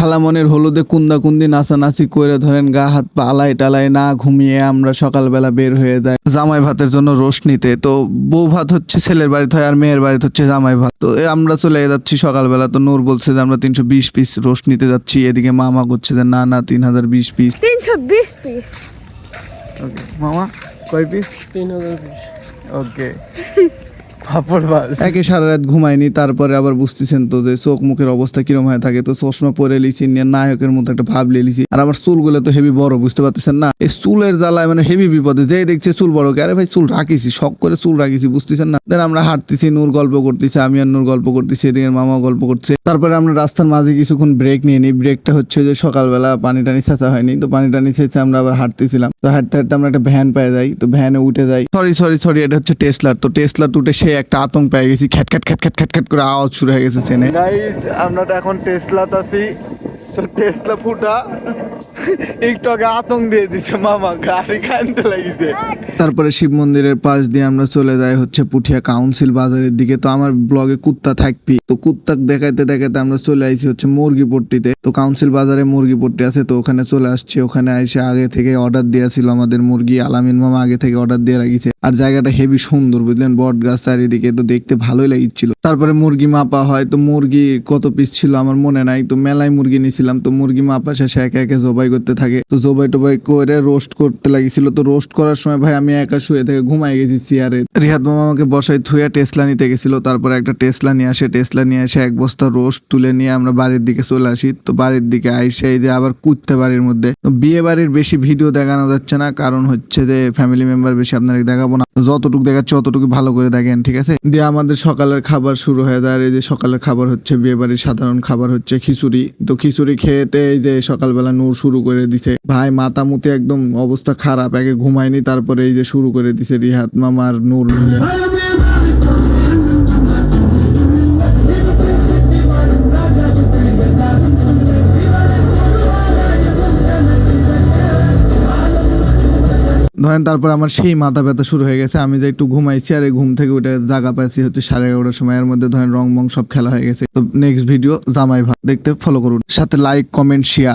খালামনের হলুদে কুন্দাকুন্দি নাচানাচি করে ধরেন গা হাত পা আলাই টালাই না ঘুমিয়ে আমরা সকালবেলা বের হয়ে যাই জামাই ভাতের জন্য রোস্ট নিতে। তো বউ ভাত হচ্ছে ছেলের বাড়িতে হয় আর মেয়ের বাড়িতে হচ্ছে জামাই ভাত। তো আমরা চলে যাচ্ছি সকালবেলা। তো নূর বলছে যে আমরা 320 পিস রোস্ট নিতে যাচ্ছি, এদিকে মামা করছে যে না 3020 পিস। 320 পিস। ওকে মামা কয় পিস? 3000 পিস। ওকে পাপড় বাস। একে সারা রাত ঘুমাইনি, তারপরে আবার বুঝতেছেন তো যে চোখ মুখের অবস্থা কিরম হয়ে থাকে। তো চশমা পরে লিছি, নায়কের মতো একটা ভাব লিয়েছি। আর আমার চুলগুলো তো হেভি বড়, বুঝতে পারতেছেন না? এই চুলের জ্বালায় মানে হেভি বিপদে। যে দেখছে চুল বড়, আরে ভাই চুল রাখিছি, শখ করে চুল রাখিছি, বুঝতেছেন না? দেন আমরা হাঁটতেছি, নূর গল্প করতেছি, আমি আর নূর গল্প করতেছি, এদিকে মামা গল্প করছে। তারপরে আমরা রাস্তার মাঝে কিছুক্ষণ ব্রেক নিয়ে নিই। ব্রেকটা হচ্ছে যে সকালবেলা পানি টানি ছেঁচা হয়নি, তো পানি টানি ছেঁচে আমরা আবার হাঁটতেছিলাম। তো হাঁটতে হাঁটতে আমরা একটা ভ্যান পেয়ে যাই। তো ভ্যানে উঠে যাই। সরি এটা হচ্ছে টেসলার। তো টেসলার উঠে সে একটা আতঙ্ক পেয়ে গেছি, খ্যাট খ্যাট করে আওয়াজ শুরু হয়ে গেছে চেনে। গাইস আমরা তো এখন টেসলাতে আছি। সো টেসলা ফুটা একটু আগে আতঙ্ক দিয়ে দিছে মামা, গাড়ি কানতে লাগিছে। তারপরে শিব মন্দিরের পাশ দিয়ে আমরা চলে যাই হচ্ছে পুঠিয়া কাউন্সিল বাজারের দিকে। তো আমার ব্লগে কুত্তা থাকবি, তো কুত্তা দেখাইতে দেখাইতে আমরা চলে আসি হচ্ছে মুরগিপট্টিতে। তো কাউন্সিল বাজারে মুরগিপট্টি আছে, তো ওখানে চলে আসছি। ওখানে এসে আগে থেকে অর্ডার দেওয়া ছিল আমাদের মুরগি, আলামিন মামা আগে থেকে অর্ডার দিয়ে রাখিছে। আর জায়গাটা হেভি সুন্দর, বুঝলেন, বট গাছ চারিদিকে, তো দেখতে ভালোই লাগছিল। তারপরে মুরগি মাপা হয়। তো মুরগি কত পিস ছিল আমার মনে নাই, তো মেলায় মুরগি নিয়েছিলাম। তো মুরগি মাপা শেষে একে একে জবাই করতে থাকে। তো জবাই টবাই করে রোস্ট করতে লাগিছিল। তো রোস্ট করার সময় ভাই আমি একা শুয়ে থেকে ঘুমাই গেছি চেয়ারে। রিহাদ মামা আমাকে বসাই থুয়া টেসলা নিতে গেছিল। তারপরে একটা টেসলা নিয়ে আসে। টেসলা নিয়ে এসে এক বস্তা রোস্ট তুলে নিয়ে আমরা বাড়ির দিকে চলে আসি। তো বাড়ির দিকে আইসে এই যে আবার কুদতে বাড়ির মধ্যে। তো বিয়ে বাড়ির বেশি ভিডিও দেখানো যাচ্ছে না, কারণ হচ্ছে যে ফ্যামিলি মেম্বার বেশি আপনারা দেখাবো না। যতটুকু দেখাচ্ছে অতটুকু ভালো করে দেখেন, ঠিক আছে? দিয়ে আমাদের সকালের খাবার শুরু হয়ে যায়। আর এই যে সকালের খাবার হচ্ছে বিয়ে বাড়ির সাধারণ খাবার হচ্ছে খিচুড়ি। তো খিচুড়ি খেতে এই যে সকালবেলা নূর শুরু করে দিছে। ভাই মাথামুতি একদম অবস্থা খারাপ, আগে ঘুমায়নি, তারপরে এই যে শুরু করে দিছে রিহাত মামা আর নূর মিলে। ধরেন তারপর আমার সেই মাথা ব্যথা শুরু হয়ে গেছে। আমি যে একটু ঘুমাইছি, আর এই ঘুম থেকে উঠে জাগা পাইছি হচ্ছে 11:30 সময়। এর মধ্যে ধরেন রং বং সব খেলা হয়ে গেছে। তো নেক্সট ভিডিও জামাই ভাত দেখতে ফলো করুন, সাথে লাইক কমেন্ট শেয়ার।